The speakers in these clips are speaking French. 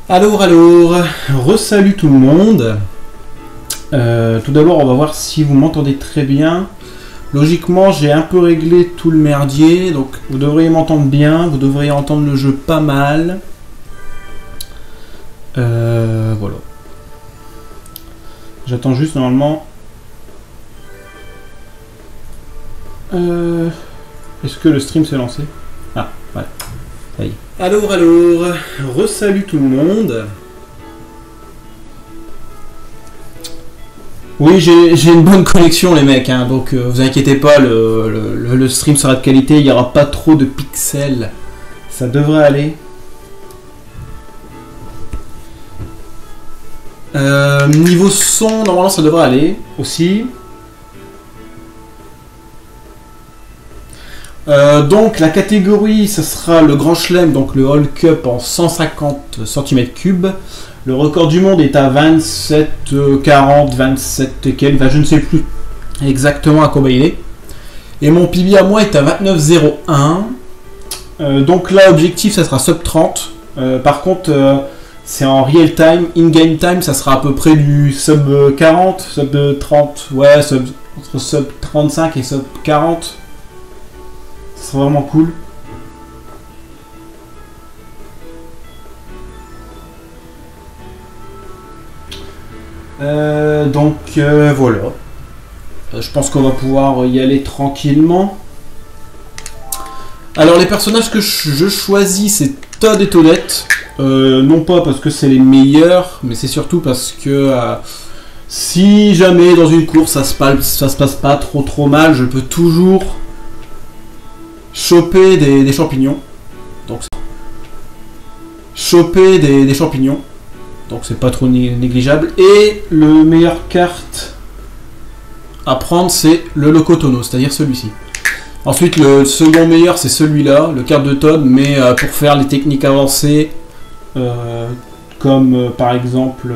Alors, re-salut tout le monde. Tout d'abord, on va voir si vous m'entendez très bien. Logiquement, j'ai un peu réglé tout le merdier, donc vous devriez m'entendre bien, vous devriez entendre le jeu pas mal. Voilà. J'attends juste normalement. Est-ce que le stream s'est lancé? Ah, ouais. Ça y est. Alors, re-salut tout le monde. Oui, j'ai une bonne connexion les mecs, hein, donc vous inquiétez pas, le stream sera de qualité, il n'y aura pas trop de pixels. Ça devrait aller. Niveau son, normalement ça devrait aller aussi. Donc la catégorie, ce sera le Grand Chelem, donc le All Cup en 150 cm3. Le record du monde est à 27, 40, 27 et quelques, enfin, je ne sais plus exactement à combien il est. Et mon PB à moi est à 29,01. Donc là, objectif, ça sera sub 30. Par contre, c'est en real time, in-game time, ça sera à peu près du sub 40, sub 30, ouais, entre sub 35 et sub 40. Ça sera vraiment cool. Voilà. Je pense qu'on va pouvoir y aller tranquillement. Alors les personnages que je choisis, c'est Todd et Toadette. Non pas parce que c'est les meilleurs, mais c'est surtout parce que si jamais dans une course ça se passe pas trop mal, je peux toujours choper des champignons. Donc choper des champignons. Donc c'est pas trop négligeable. Et le meilleur carte à prendre, c'est le Locotono, c'est-à-dire celui-ci. Ensuite, le second meilleur, c'est celui-là, le carte de Todd, mais pour faire les techniques avancées, comme par exemple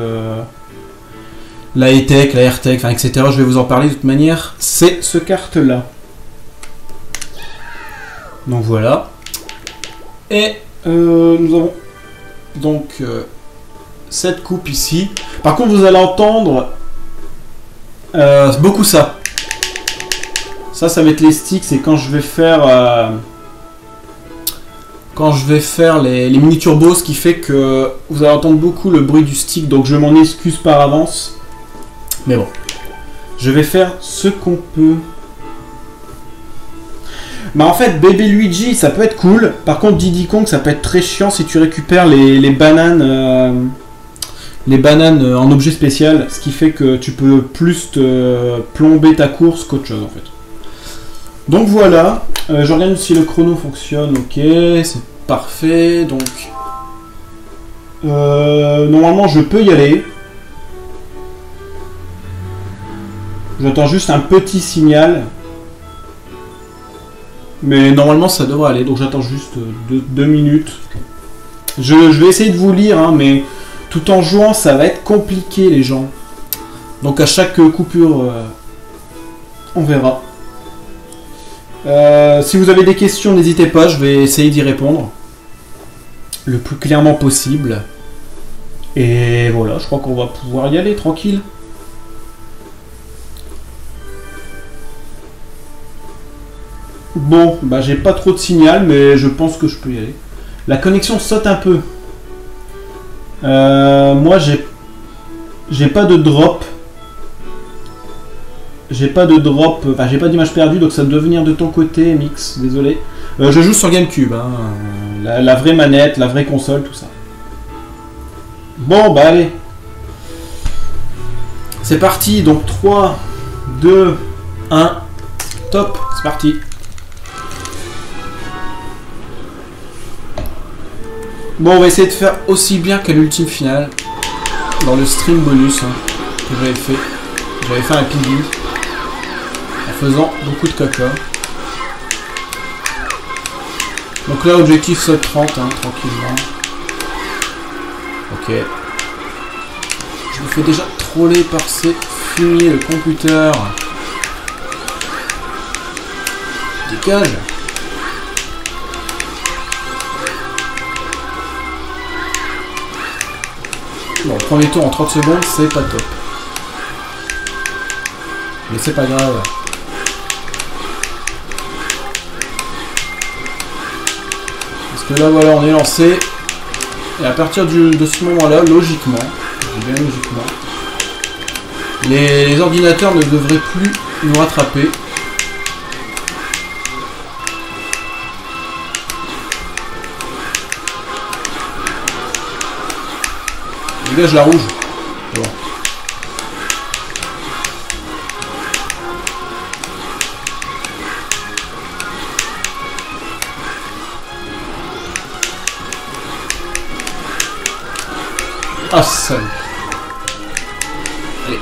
la E-Tech, la R-Tech, etc. Je vais vous en parler de toute manière. C'est ce carte-là. Donc voilà. Et nous avons donc cette coupe ici. Par contre, vous allez entendre beaucoup ça. Ça va être les sticks. C'est quand je vais faire les mini turbos, ce qui fait que vous allez entendre beaucoup le bruit du stick. Donc je m'en excuse par avance. Mais bon, je vais faire ce qu'on peut. Bah en fait, Baby Luigi, ça peut être cool. Par contre, Diddy Kong, ça peut être très chiant si tu récupères les bananes. Les bananes en objet spécial, ce qui fait que tu peux plus te plomber ta course qu'autre chose en fait. Donc voilà, je regarde si le chrono fonctionne, ok, c'est parfait, donc normalement je peux y aller. J'attends juste un petit signal, mais normalement ça devrait aller, donc j'attends juste 2 minutes. Je vais essayer de vous lire, hein, mais tout en jouant, ça va être compliqué, les gens. Donc à chaque coupure, on verra. Si vous avez des questions, n'hésitez pas, je vais essayer d'y répondre le plus clairement possible. Et voilà, je crois qu'on va pouvoir y aller tranquille. Bon, bah j'ai pas trop de signal, mais je pense que je peux y aller. La connexion saute un peu. Moi j'ai pas de drop. J'ai pas d'image perdue, donc ça doit venir de ton côté, Mix, désolé. Je joue sur GameCube, hein, la vraie manette, la vraie console, tout ça. Bon, bah allez. C'est parti, donc 3, 2, 1, top, c'est parti. Bon, on va essayer de faire aussi bien qu'à l'ultime finale, dans le stream bonus, hein, que j'avais fait. J'avais fait un PB. En faisant beaucoup de caca. Donc là, objectif sub 30, hein, tranquillement. Ok. Je me fais déjà troller par ces fumiers de computer. Dégage. Bon, premier tour en 30 secondes, c'est pas top. Mais c'est pas grave. Parce que là, voilà, on est lancé. Et à partir de ce moment-là, logiquement, je dis bien logiquement, les ordinateurs ne devraient plus nous rattraper. Dégage la rouge. Bon. Ah, salut. Allez.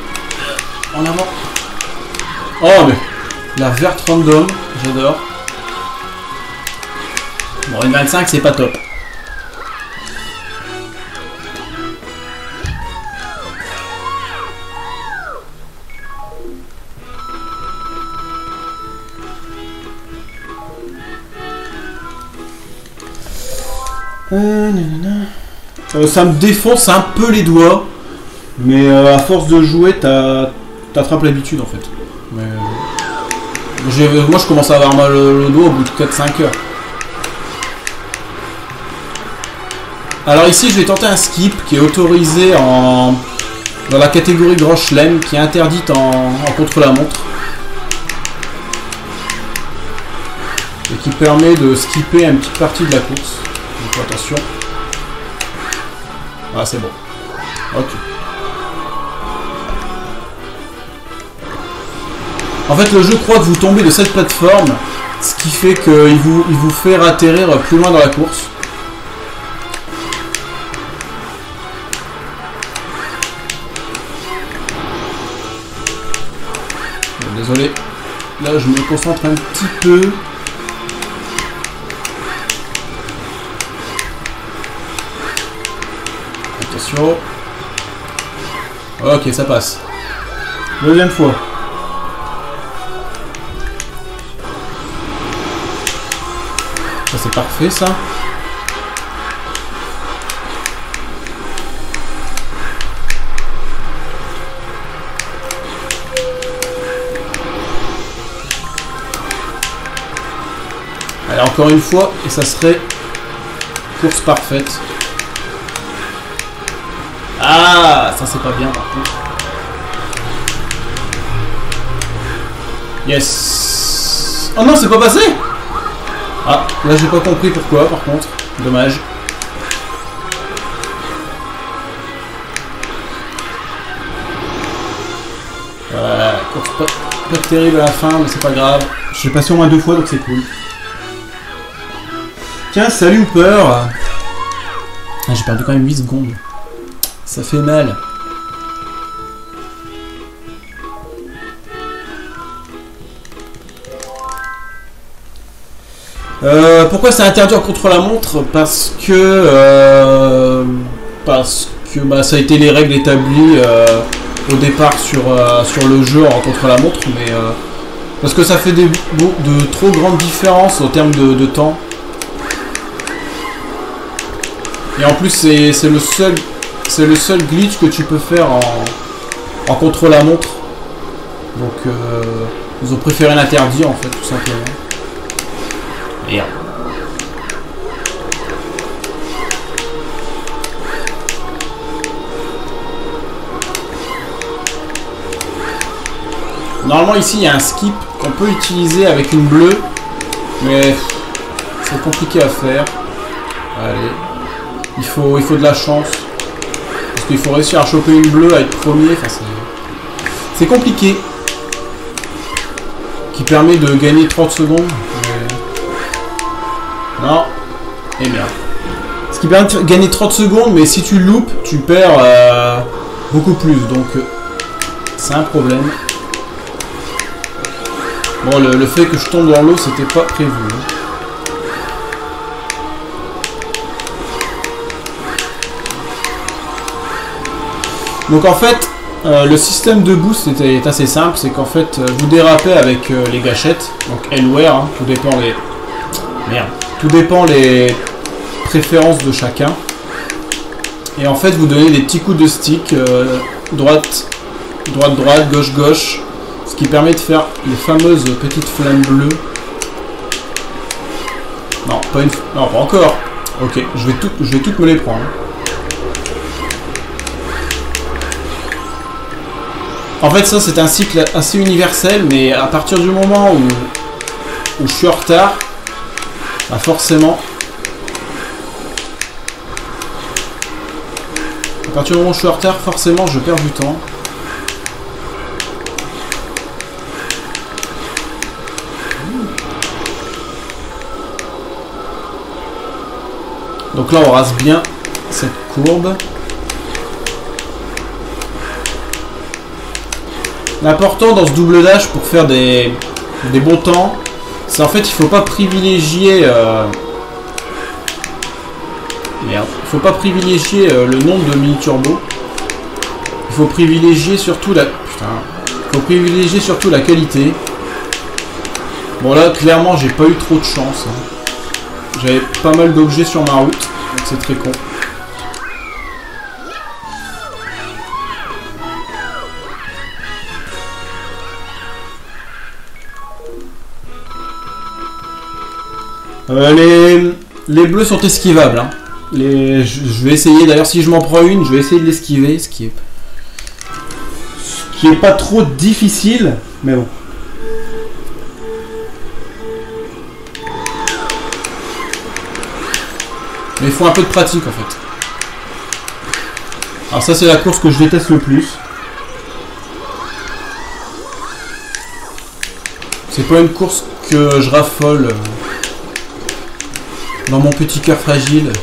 En avant. Oh, mais la verte random, j'adore. Bon, une 25, c'est pas top. Ça me défonce un peu les doigts, mais à force de jouer, t'attrapes l'habitude en fait. Mais, moi je commence à avoir mal le doigt au bout de 4-5 heures. Alors ici je vais tenter un skip qui est autorisé dans la catégorie Grand Chelem, qui est interdite en contre-la-montre. Et qui permet de skipper une petite partie de la course. Donc attention. Ah, c'est bon. Ok. En fait, le jeu croit que vous tombez de cette plateforme, ce qui fait qu'il vous fait atterrir plus loin dans la course. Bon, désolé. Là, je me concentre un petit peu. Ok, ça passe. Deuxième fois. Ça c'est parfait ça. Allez, encore une fois, et ça serait course parfaite. Ah, ça c'est pas bien par contre. Yes. Oh non, c'est pas passé. Ah, là j'ai pas compris pourquoi par contre. Dommage. Course pas terrible à la fin, mais c'est pas grave. J'ai passé au moins 2 fois donc c'est cool. Tiens, salut Hooper. Ah, j'ai perdu quand même 8 secondes. Ça fait mal. Pourquoi c'est interdit en contre-la-montre? Parce que bah, ça a été les règles établies au départ sur le jeu en contre-la-montre, mais parce que ça fait de trop grandes différences en termes de temps. Et en plus c'est le seul glitch que tu peux faire en contre-la-montre. Donc ils ont préféré l'interdire en fait, tout simplement. Merde. Normalement ici il y a un skip qu'on peut utiliser avec une bleue, mais c'est compliqué à faire. Allez, il faut de la chance. Parce qu'il faut réussir à choper une bleue, à être premier, enfin c'est compliqué. Qui permet de gagner 30 secondes. Mais... non. Et merde. Ce qui permet de gagner 30 secondes, mais si tu loupes, tu perds beaucoup plus. Donc c'est un problème. Bon, le fait que je tombe dans l'eau, c'était pas prévu. Donc en fait, le système de boost est assez simple, c'est qu'en fait, vous dérapez avec les gâchettes, donc L-Wear, hein, tout dépend les préférences de chacun. Et en fait, vous donnez des petits coups de stick, droite, droite, droite, gauche, gauche, ce qui permet de faire les fameuses petites flammes bleues. Non, pas une... Non, pas encore. Ok, je vais toutes me les prendre. En fait, ça, c'est un cycle assez universel, mais à partir du moment où je suis en retard, bah forcément... À partir du moment où je suis en retard, forcément, je perds du temps. Donc là, on rase bien cette courbe. L'important dans ce double dash pour faire des bons temps, c'est en fait, il faut pas privilégier... Merde. Il faut pas privilégier le nombre de mini-turbo. Il faut privilégier surtout la... Putain. Il faut privilégier surtout la qualité. Bon là, clairement, j'ai pas eu trop de chance. Hein. J'avais pas mal d'objets sur ma route, donc c'est très con. Les bleus sont esquivables. Hein. Je vais essayer, d'ailleurs si je m'en prends une, je vais essayer de l'esquiver, ce qui est pas trop difficile, mais bon. Mais il faut un peu de pratique en fait. Alors ça c'est la course que je déteste le plus. C'est pas une course que je raffole dans mon petit cœur fragile.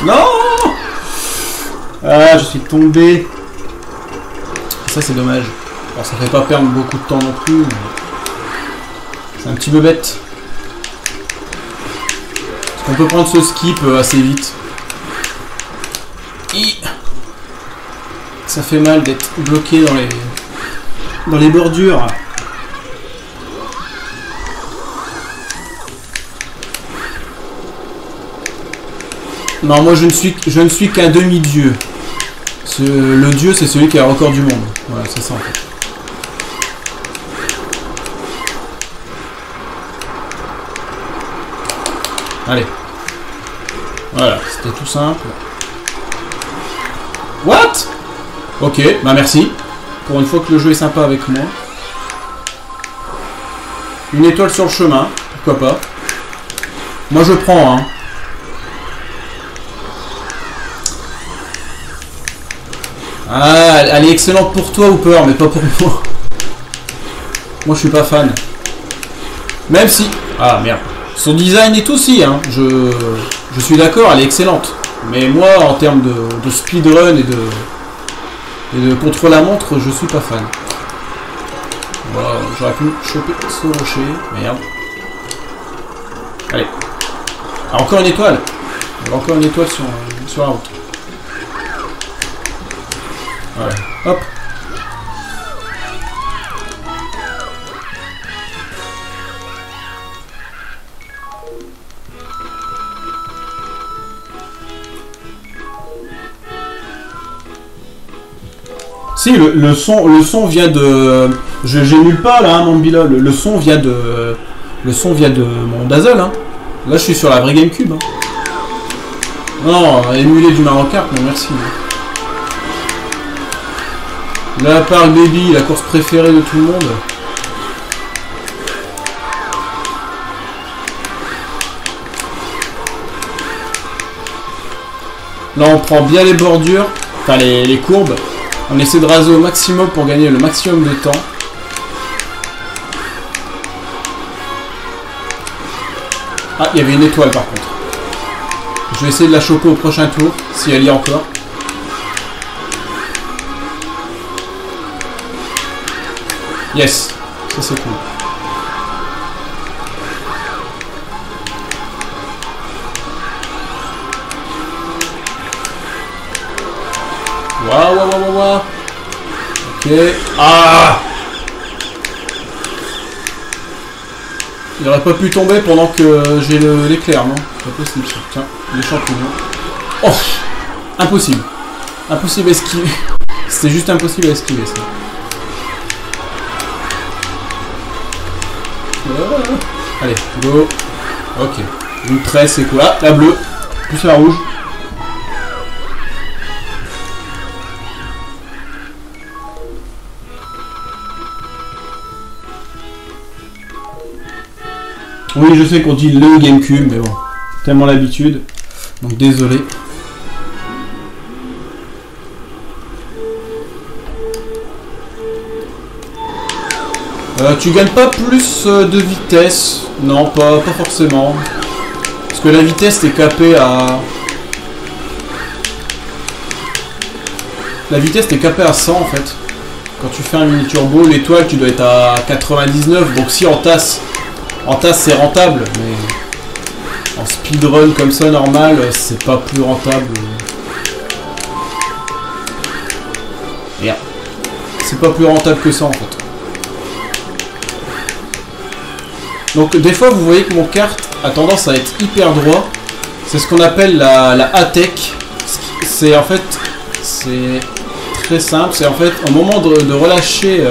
Non! Ah, je suis tombé. Ça, c'est dommage. Alors, ça fait pas perdre beaucoup de temps non plus. Mais... c'est un petit peu bête. Parce qu'on peut prendre ce skip assez vite. Ça fait mal d'être bloqué dans les bordures. Non, moi je ne suis qu'un demi-dieu. Le dieu, c'est celui qui a le record du monde. Voilà, c'est ça en fait. Allez. Voilà, c'était tout simple. What? Ok, bah merci. Pour une fois que le jeu est sympa avec moi. Une étoile sur le chemin, pourquoi pas. Moi je prends, hein. Ah, elle est excellente pour toi, Hooper, mais pas pour moi. Moi, je suis pas fan. Même si... Ah, merde. Son design est aussi, hein. Je suis d'accord, elle est excellente. Mais moi, en termes de speedrun et de contre-la-montre, je suis pas fan. Voilà, j'aurais pu choper ce rocher. Merde. Allez. Ah, encore une étoile. Il y a encore une étoile sur la route. Voilà. Hop. Si, le son vient de... J'émule pas là, hein, mon Bila. Le son vient de... Le son vient de mon Dazzle. Hein. Là, je suis sur la vraie GameCube. Hein. Non, émuler du Mario Kart, non merci. La Park Baby, la course préférée de tout le monde. Là, on prend bien les bordures, enfin les courbes. On essaie de raser au maximum pour gagner le maximum de temps. Ah, il y avait une étoile par contre. Je vais essayer de la choper au prochain tour, si elle y est encore. Yes, ça c'est cool. Waouh, waouh, waouh, waouh. Ok. Ah! Il aurait pas pu tomber pendant que j'ai l'éclair, non? C'est pas possible ça. Tiens, les champignons. Oh! Impossible. Impossible à esquiver. C'était juste impossible à esquiver ça. Allez, go. Ok. Une tresse, c'est quoi? La bleue. Plus la rouge. Oui, je sais qu'on dit le GameCube, mais bon, tellement l'habitude. Donc désolé. Tu gagnes pas plus de vitesse. Non, pas forcément. Parce que la vitesse est capée à... La vitesse est capée à 100 en fait. Quand tu fais un mini turbo, l'étoile tu dois être à 99. Donc si en tasse c'est rentable, mais en speedrun comme ça normal, c'est pas plus rentable. Merde. C'est pas plus rentable que ça en fait. Donc des fois vous voyez que mon kart a tendance à être hyper droit. C'est ce qu'on appelle la A-Tech. C'est en fait, c'est très simple. C'est en fait au moment de relâcher,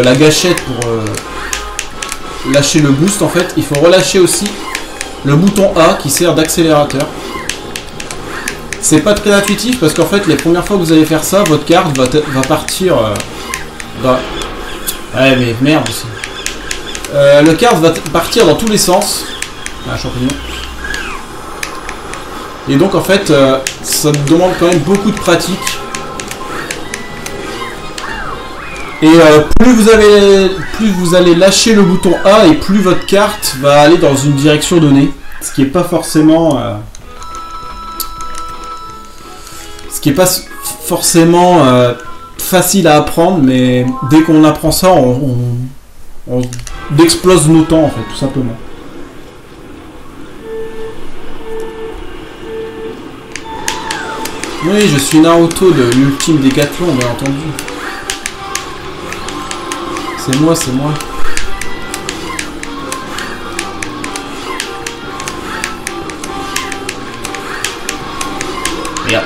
la gâchette pour lâcher le boost, en fait, il faut relâcher aussi le bouton A qui sert d'accélérateur. C'est pas très intuitif parce qu'en fait les premières fois que vous allez faire ça, votre carte va partir. Ouais mais merde aussi. Le kart va partir dans tous les sens. Un champignon. Et donc en fait, ça demande quand même beaucoup de pratique. Et plus vous allez lâcher le bouton A et plus votre carte va aller dans une direction donnée. Ce qui est pas forcément... facile à apprendre, mais dès qu'on apprend ça, on explose nos temps en fait, tout simplement. Oui, je suis Naruto de l'ultime Décathlon, bien entendu. C'est moi, c'est moi. Merde.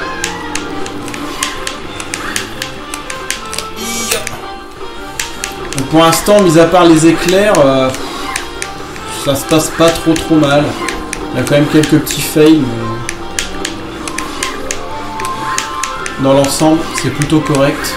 Donc pour l'instant, mis à part les éclairs, ça se passe pas trop mal. Il y a quand même quelques petits fails, mais dans l'ensemble, c'est plutôt correct.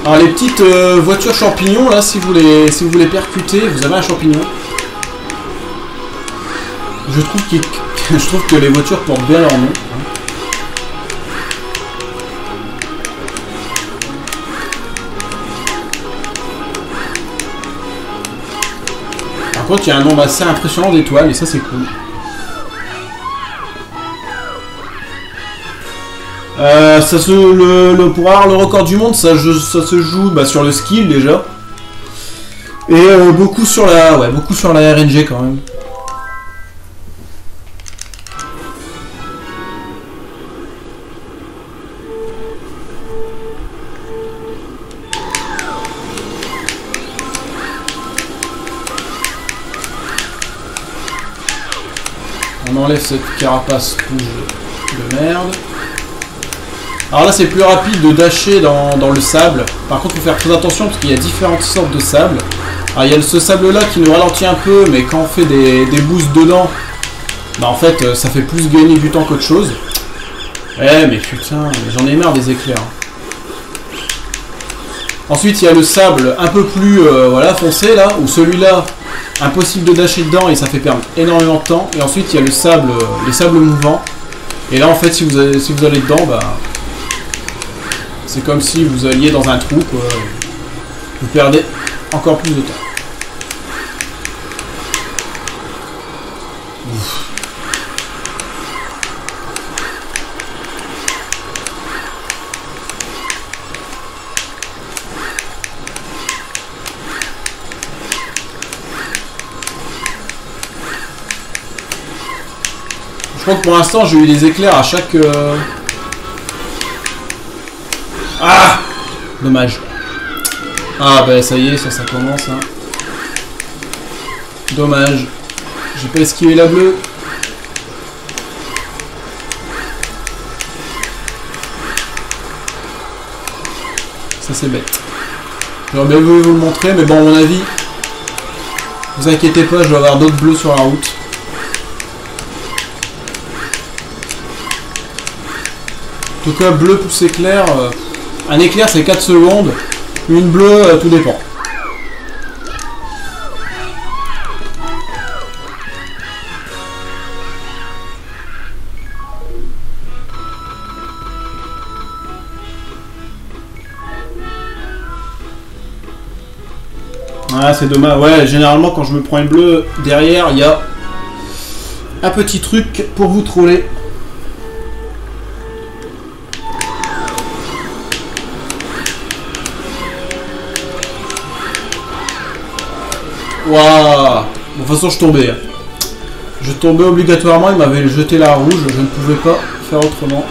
Alors les petites voitures champignons là, si vous les percutez, vous avez un champignon. Je trouve que les voitures portent bien leur nom. Par contre, il y a un nombre assez impressionnant d'étoiles et ça c'est cool. Pour avoir le record du monde, ça se joue sur le skill déjà. Et beaucoup sur la RNG quand même. On enlève cette carapace rouge de merde. Alors là c'est plus rapide de dasher dans le sable. Par contre il faut faire très attention parce qu'il y a différentes sortes de sable. Alors il y a ce sable là qui nous ralentit un peu, mais quand on fait des boosts dedans, bah en fait ça fait plus gagner du temps qu'autre chose. Eh mais putain, j'en ai marre des éclairs. Ensuite il y a le sable un peu plus foncé là, où celui-là impossible de dasher dedans et ça fait perdre énormément de temps. Et ensuite il y a le sable, les sables mouvants. Et là en fait si vous allez dedans, bah C'est comme si vous alliez dans un trou, quoi. Vous perdez encore plus de temps. Ouf. Je crois que pour l'instant j'ai eu des éclairs à chaque... Ah! Dommage. Ah bah ça y est, ça commence. Hein. Dommage. J'ai pas esquivé la bleue. Ça c'est bête. J'aurais bien voulu vous le montrer, mais bon à mon avis, vous inquiétez pas, je vais avoir d'autres bleus sur la route. En tout cas, bleu plus éclair. Un éclair c'est 4 secondes. Une bleue, tout dépend. Ah, c'est dommage. Ouais, généralement quand je me prends une bleue, derrière il y a un petit truc pour vous troller. Waouh! De toute façon, je tombais. Je tombais obligatoirement, il m'avait jeté la rouge, je ne pouvais pas faire autrement.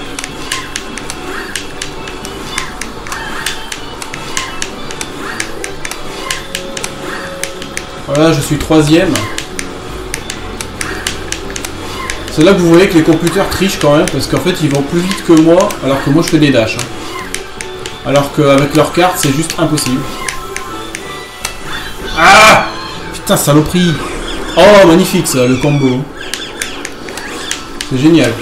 Voilà, je suis 3ème. C'est là que vous voyez que les computers trichent quand même, parce qu'en fait, ils vont plus vite que moi, alors que moi, je fais des dashs. Alors qu'avec leur carte, c'est juste impossible. Ah! Putain, saloperie! Oh, magnifique ça, le combo. C'est génial.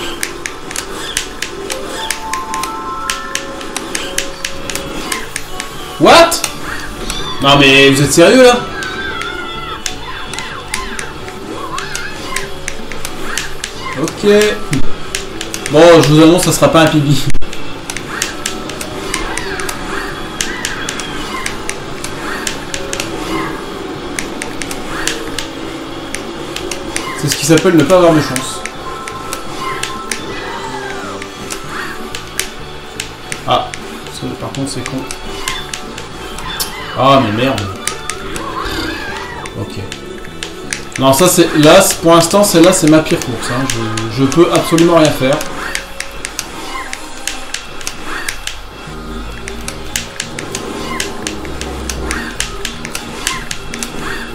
What? Non mais vous êtes sérieux là? Ok. Bon, je vous annonce, ça sera pas un pibi. C'est ce qui s'appelle ne pas avoir de chance. Ah, ça, par contre c'est con. Ah mais merde. Ok. Non, ça c'est là pour l'instant, celle-là c'est ma pire course. Hein. Je peux absolument rien faire.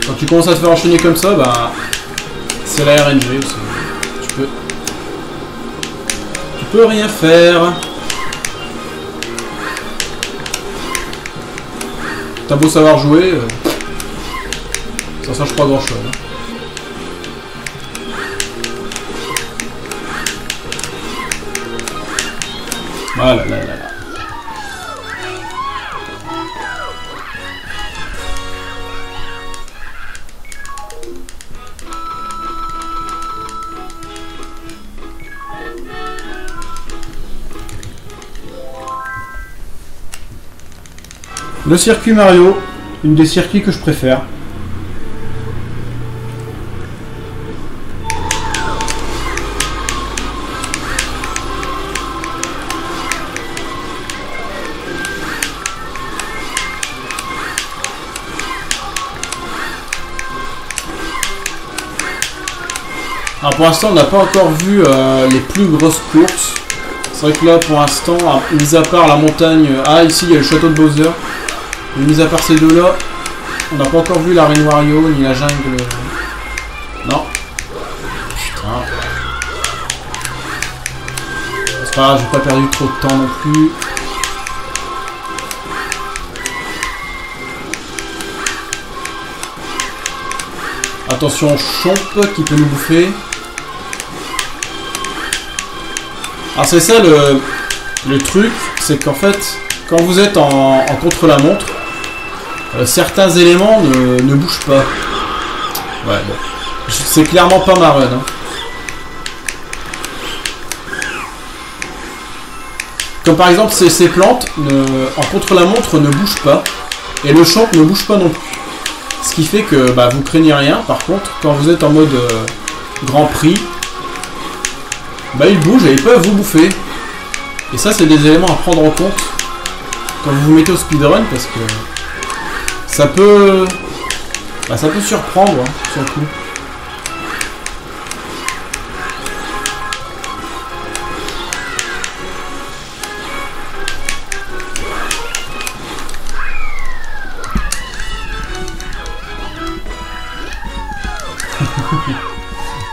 Quand tu commences à te faire enchaîner comme ça, bah c'est la RNG aussi. Tu peux rien faire. T'as beau savoir jouer, ça change pas grand chose. Hein. Voilà, là, là, là. Le circuit Mario, une des circuits que je préfère. Alors pour l'instant on n'a pas encore vu les plus grosses courses. C'est vrai que là pour l'instant, mis à part la montagne... Ah ici il y a le château de Bowser. Mais mis à part ces deux là, on n'a pas encore vu l'arène Wario ni la jungle. Non. Putain. C'est pas grave, j'ai pas perdu trop de temps non plus. Attention, Chomp qui peut nous bouffer. Alors c'est ça le truc, c'est qu'en fait, quand vous êtes en contre-la-montre, certains éléments ne bougent pas. Ouais, bon. C'est clairement pas ma run. Hein. Comme par exemple ces plantes, en contre-la-montre, ne bougent pas. Et le champ ne bouge pas non plus. Ce qui fait que bah, vous craignez rien. Par contre, quand vous êtes en mode Grand Prix, bah, ils bougent et ils peuvent vous bouffer. Et ça, c'est des éléments à prendre en compte quand vous vous mettez au speedrun, parce que ça peut surprendre hein, sur le coup.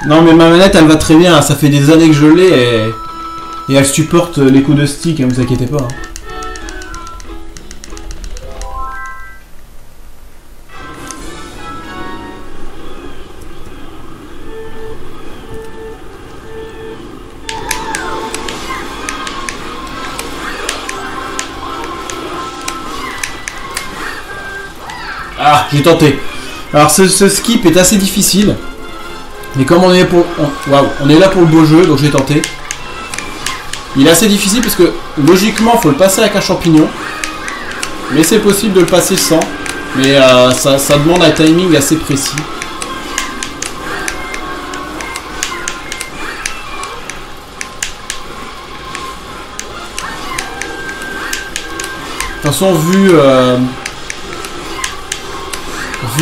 Non mais ma manette elle va très bien, ça fait des années que je l'ai et elle supporte les coups de stick, hein, vous inquiétez pas. Hein. Ah, j'ai tenté. Alors ce skip est assez difficile. Mais comme on est là pour le beau jeu, donc j'ai tenté. Il est assez difficile parce que logiquement il faut le passer avec un champignon. Mais c'est possible de le passer sans. Mais ça demande un timing assez précis. De toute façon, vu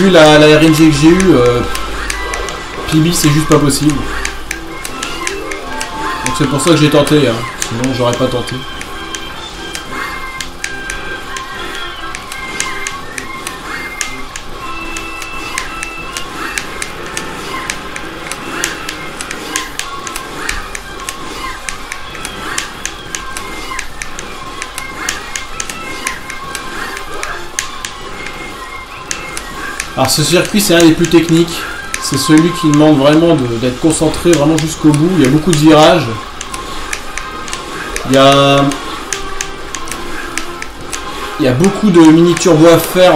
la RNG que j'ai eue, PB c'est juste pas possible. Donc c'est pour ça que j'ai tenté, hein. Sinon j'aurais pas tenté. Alors ce circuit c'est un des plus techniques. C'est celui qui demande vraiment d'être concentré vraiment jusqu'au bout. Il y a beaucoup de virages. Il y a beaucoup de mini-turbos à faire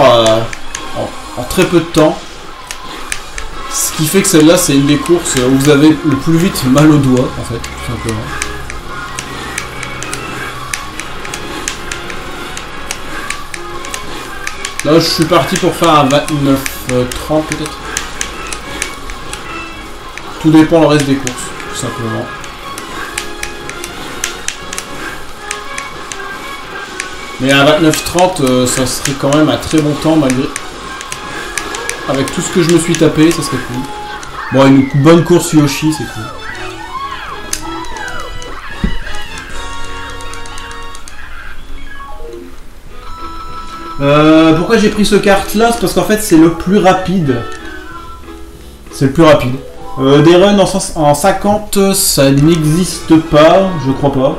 en très peu de temps. Ce qui fait que celle-là, c'est une des courses où vous avez le plus vite mal au doigt, en fait, tout simplement. Là, je suis parti pour faire un 29-30 peut-être. Tout dépend le reste des courses, tout simplement. Mais à 29-30, ça serait quand même un très bon temps malgré... Avec tout ce que je me suis tapé, ça serait cool. Bon, une bonne course Yoshi, c'est cool. Pourquoi j'ai pris ce kart là? C'est parce qu'en fait c'est le plus rapide. C'est le plus rapide. Des runs en 50, ça n'existe pas, je crois pas.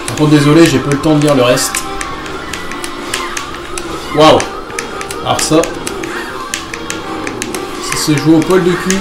Par contre, désolé, j'ai pas le temps de lire le reste. Waouh! Alors ça c'est joué au poil de cul.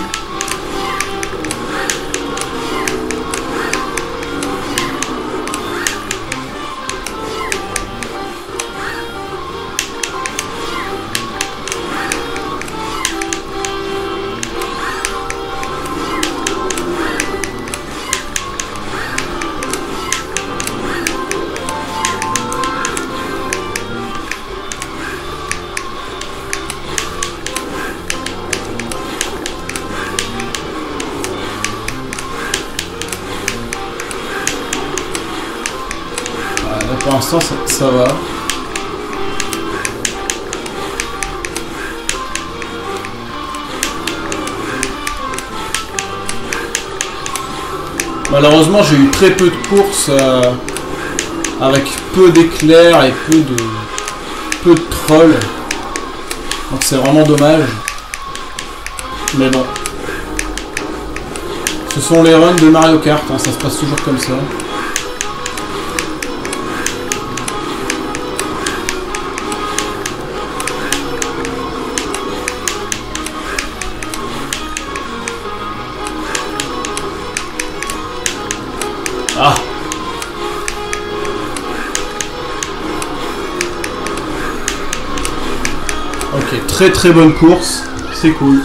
Pour l'instant, ça va. Malheureusement, j'ai eu très peu de courses avec peu d'éclairs et peu de trolls. Donc c'est vraiment dommage. Mais bon. Ce sont les runs de Mario Kart, hein, ça se passe toujours comme ça. Ah. Ok, très très bonne course, c'est cool.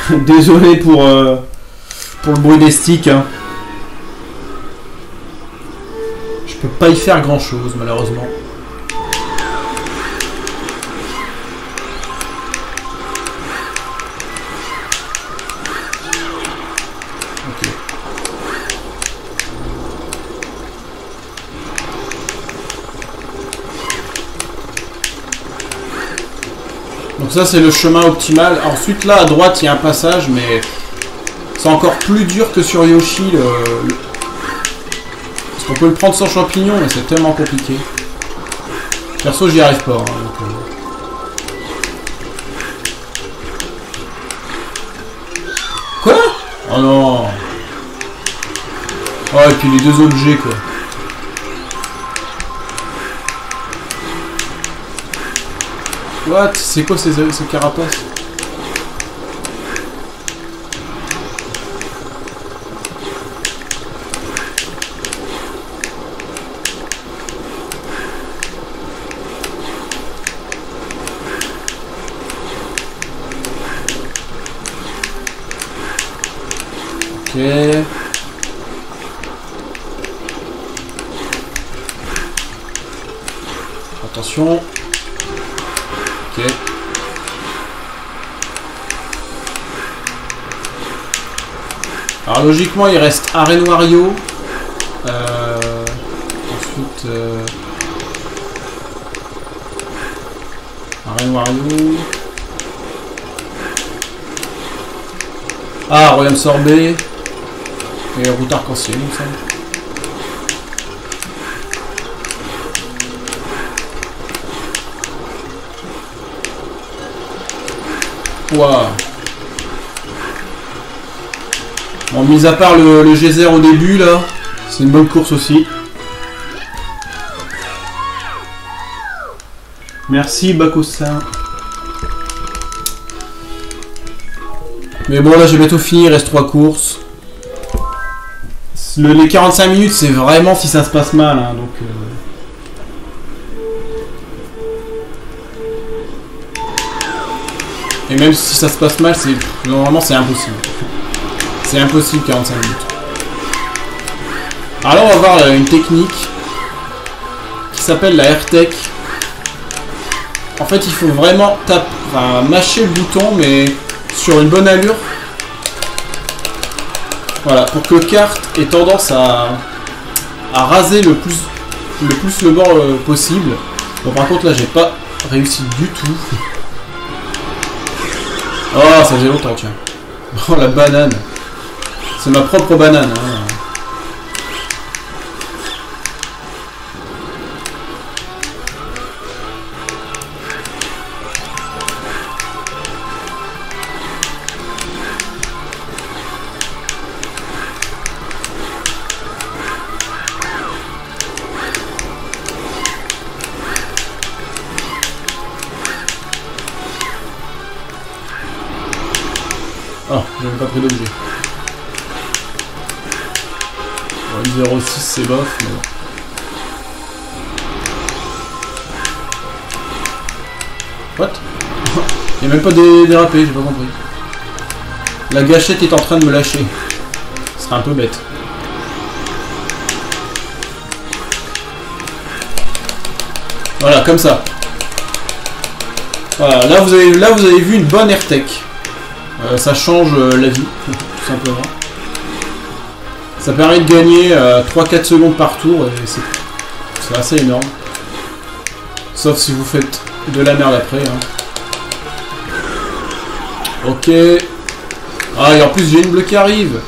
Désolé pour le bruit des sticks. Hein. Je peux pas y faire grand chose malheureusement. Ok. Donc ça c'est le chemin optimal. Ensuite là à droite il y a un passage mais c'est encore plus dur que sur Yoshi. Parce qu'on peut le prendre sans champignon mais c'est tellement compliqué. Perso j'y arrive pas. Hein, donc, Quoi? Oh non. Oh et puis les deux objets quoi. What? C'est quoi ces carapaces? Ok. Attention. Ok. Alors logiquement il reste Arène Wario. Ensuite Arène Wario. Ah, Royaume Sorbet. Et route arc-en-ciel, il me semble. Wow. Bon, mis à part le geyser au début, là, c'est une bonne course aussi. Merci, Bakosa. Mais bon, là, j'ai bientôt fini, il reste 3 courses. Les 45 minutes, c'est vraiment si ça se passe mal, hein, donc... Et même si ça se passe mal, c'est normalement c'est impossible. C'est impossible 45 minutes. Alors on va voir une technique qui s'appelle la AirTech. En fait, il faut vraiment mâcher le bouton, mais sur une bonne allure. Voilà, pour que le kart ait tendance à raser le plus le bord possible. Bon, par contre là, j'ai pas réussi du tout. Oh, ça faisait longtemps, tiens. Oh, la banane. C'est ma propre banane. Hein. Oh, j'ai même pas pris d'objet. Bon, 0,6 c'est bof, mais bon. What? Il n'y a même pas dérapé, j'ai pas compris. La gâchette est en train de me lâcher. Ce serait un peu bête. Voilà, comme ça. Voilà, là vous avez vu une bonne AirTech. Ça change la vie, tout simplement. Ça permet de gagner 3-4 secondes par tour, et c'est assez énorme. Sauf si vous faites de la merde après. Hein. Ok. Ah, et en plus j'ai une bleue qui arrive.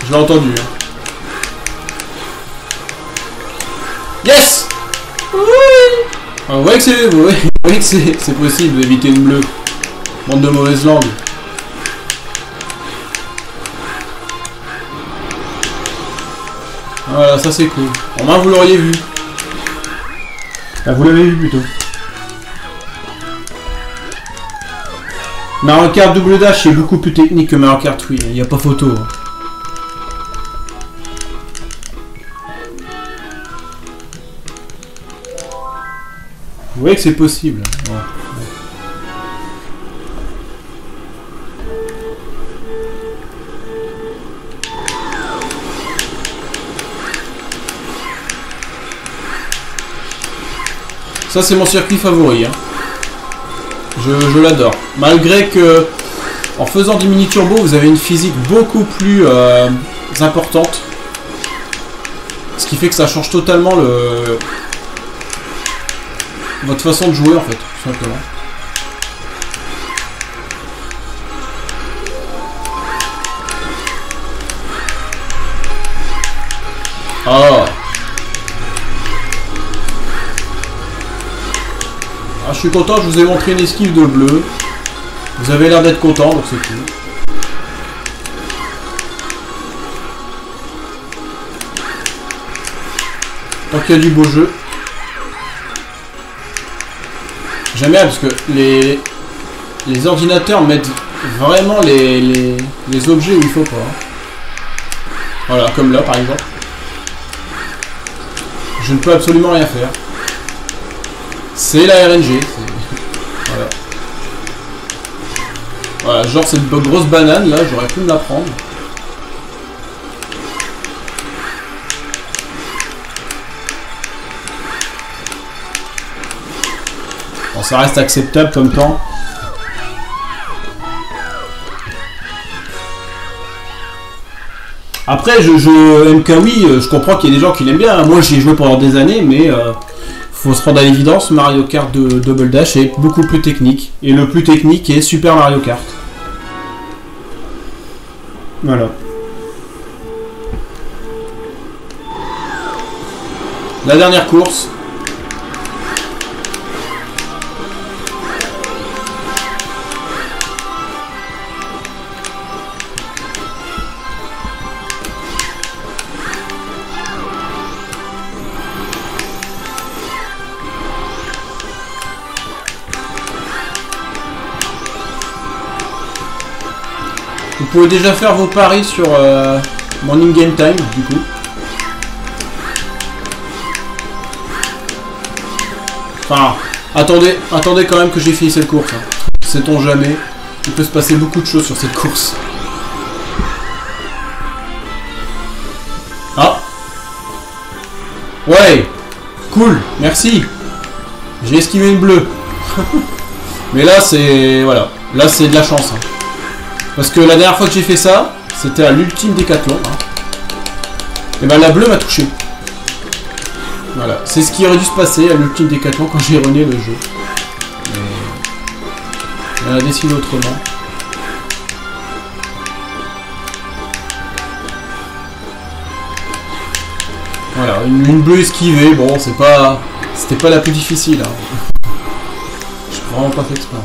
Je l'ai entendu. Hein. Yes! Oui! Ah, vous voyez que c'est possible d'éviter une bleue. Bande de mauvaise langue. Voilà, ça c'est cool. Au moins vous l'auriez vu. Ah, vous l'avez vu plutôt. Mario Kart Double Dash est beaucoup plus technique que Mario Kart Wii. Il n'y a pas photo. Hein. Vous voyez que c'est possible. Ouais. Ça, c'est mon circuit favori. Hein. Je l'adore. Malgré que, en faisant du mini turbo, vous avez une physique beaucoup plus importante. Ce qui fait que ça change totalement votre façon de jouer, en fait, tout simplement. Oh. Ah, je suis content, je vous ai montré une esquive de bleu. Vous avez l'air d'être content, donc c'est cool. Tant qu'il y a du beau jeu. J'aime bien parce que les ordinateurs mettent vraiment les objets où il faut pas. Voilà, comme là par exemple. Je ne peux absolument rien faire. C'est la RNG. Voilà. Voilà, genre cette grosse banane là, j'aurais pu me la prendre. Bon, ça reste acceptable comme temps. Après, MKWii, je comprends qu'il y a des gens qui l'aiment bien. Moi, j'y ai joué pendant des années, mais faut se rendre à l'évidence, Mario Kart de Double Dash est beaucoup plus technique. Et le plus technique est Super Mario Kart. Voilà. La dernière course. Vous pouvez déjà faire vos paris sur mon in-game time, du coup. Enfin, attendez quand même que j'ai fini cette course. Hein. Sait-on jamais. Il peut se passer beaucoup de choses sur cette course. Ah. Ouais. Cool. Merci. J'ai esquivé une bleue. Mais là, c'est... Voilà. Là, c'est de la chance. Hein. Parce que la dernière fois que j'ai fait ça, c'était à l'ultime décathlon. Hein. Et ben la bleue m'a touché. Voilà, c'est ce qui aurait dû se passer à l'ultime décathlon quand j'ai renié le jeu. Mais elle a décidé autrement. Voilà, une bleue esquivée, bon, c'était pas la plus difficile. Hein. Je n'ai vraiment pas fait exprès.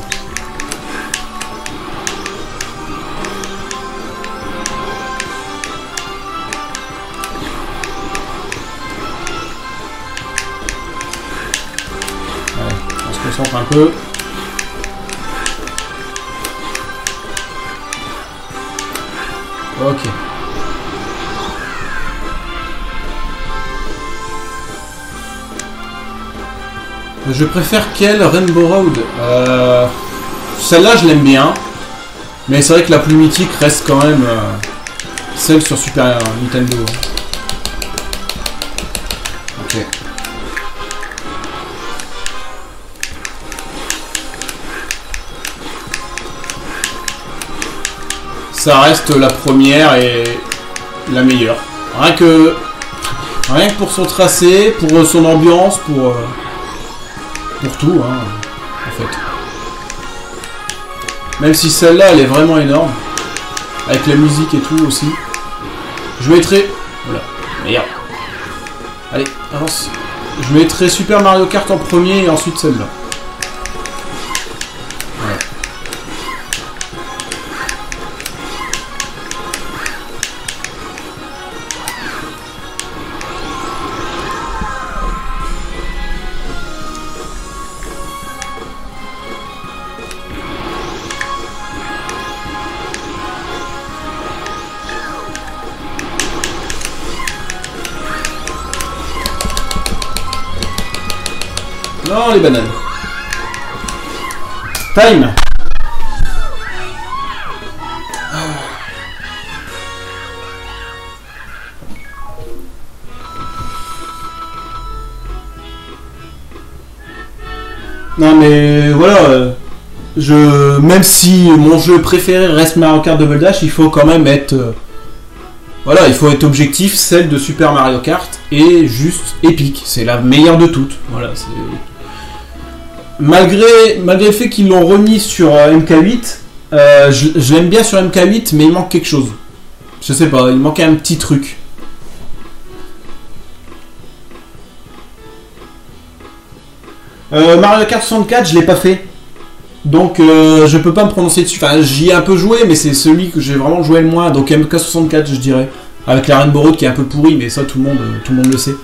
Un peu. Ok. Je préfère quelle Rainbow Road celle-là, je l'aime bien. Mais c'est vrai que la plus mythique reste quand même celle sur Super Nintendo. Ok. Ça reste la première et la meilleure. Rien que pour son tracé, pour son ambiance, pour tout, hein, en fait. Même si celle-là, elle est vraiment énorme. Avec la musique et tout aussi. Je mettrai... Voilà, merde. Allez, avance. Je mettrai Super Mario Kart en premier et ensuite celle-là. Non, les bananes. Time. Non mais voilà, même si mon jeu préféré reste Mario Kart Double Dash, il faut quand même être... voilà, il faut être objectif, celle de Super Mario Kart est juste épique. C'est la meilleure de toutes. Voilà, c'est... Malgré le fait qu'ils l'ont remis sur MK8, je l'aime bien sur MK8, mais il manque quelque chose. Je sais pas, il manquait un petit truc. Mario Kart 64, je l'ai pas fait. Donc je peux pas me prononcer dessus. Enfin, j'y ai un peu joué, mais c'est celui que j'ai vraiment joué le moins. Donc MK64, je dirais. Avec la Rainbow Road qui est un peu pourri, mais ça tout le monde le sait.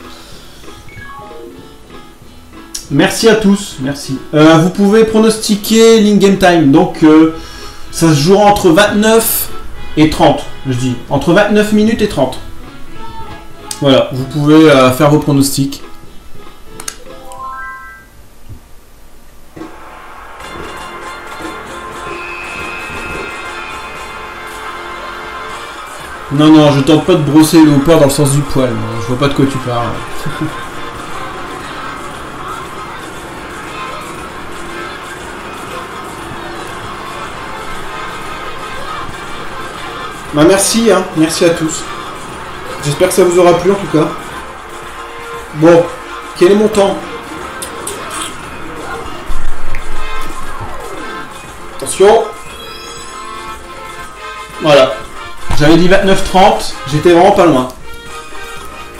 Merci à tous, merci. Vous pouvez pronostiquer l'in-game time. Donc ça se jouera entre 29 et 30, je dis. Entre 29 minutes et 30. Voilà, vous pouvez faire vos pronostics. Non, non, je tente pas de brosser le hopper dans le sens du poil. Je vois pas de quoi tu parles. Bah merci, hein. Merci à tous. J'espère que ça vous aura plu en tout cas. Bon, quel est mon temps? Attention. Voilà. J'avais dit 29-30, j'étais vraiment pas loin.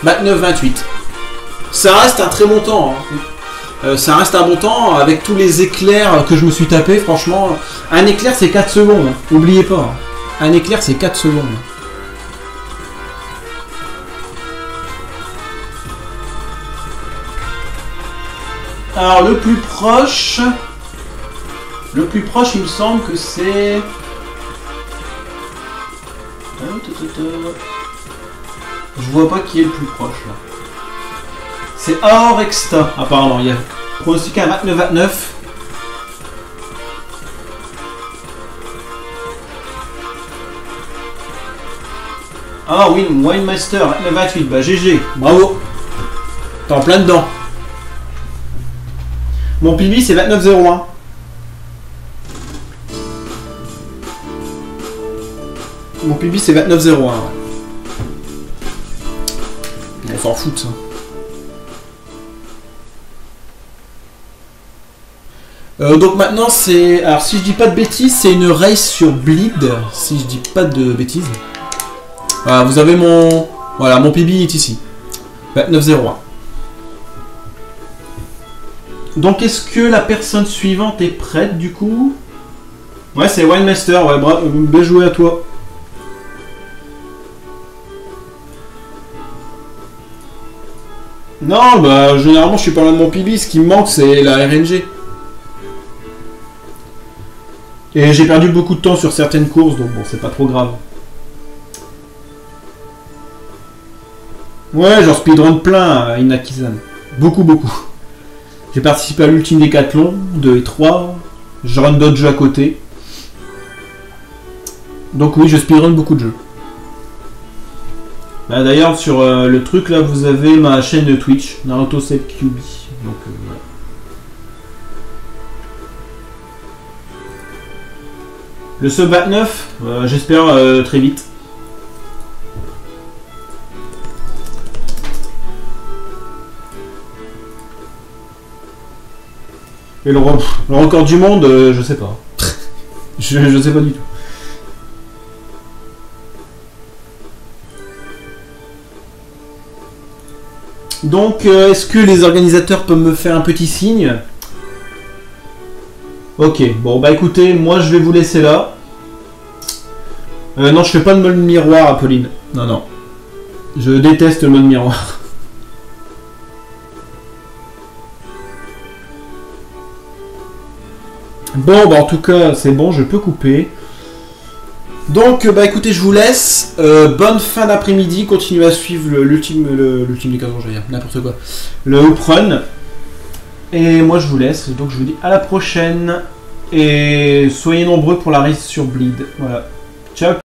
29-28. Ça reste un très bon temps. Hein. Ça reste un bon temps avec tous les éclairs que je me suis tapé. Franchement, un éclair c'est 4 secondes. Hein. N'oubliez pas. Hein. Un éclair c'est 4 secondes. Alors le plus proche, il me semble que c'est... Je vois pas qui est le plus proche là. C'est Aorexta apparemment. Il y a pronostiqué à 29-29. Ah oui, Winemaster 29-28. Bah GG, bravo. T'es en plein dedans. Mon PB c'est 29-01. Mon PB c'est 29-01. Ouais. On s'en fout de ça. Donc maintenant c'est... Alors si je dis pas de bêtises, c'est une race sur Bleed. Si je dis pas de bêtises. Voilà, vous avez mon... Voilà, mon PB est ici. 29-01. Donc est-ce que la personne suivante est prête du coup? Ouais, c'est Winemaster, ouais, bravo, bien joué à toi. Non, bah généralement je suis pas loin de mon PB, ce qui me manque c'est la RNG. Et j'ai perdu beaucoup de temps sur certaines courses, donc bon, c'est pas trop grave. Ouais, genre speedrun plein, Inaki-san. Beaucoup. J'ai participé à l'Ultime Décathlon 2 et 3. Je run d'autres jeux à côté. Donc oui, je speedrun beaucoup de jeux. Bah, d'ailleurs, sur le truc là, vous avez ma chaîne de Twitch, Naruto 7QB. Donc voilà. Le sub 29, j'espère très vite. Et le record du monde, je sais pas. je sais pas du tout. Donc, est-ce que les organisateurs peuvent me faire un petit signe? Ok, bon bah écoutez, moi je vais vous laisser là. Non, je fais pas de mode miroir, Apolline. Non. Je déteste le mode miroir. Bon, bah en tout cas, c'est bon, je peux couper. Donc, bah écoutez, je vous laisse. Bonne fin d'après-midi. Continuez à suivre l'ultime décathlon, j'allais dire, n'importe quoi. Le Hoop Run. Et moi, je vous laisse. Donc, je vous dis à la prochaine. Et soyez nombreux pour la race sur Bleed. Voilà. Ciao.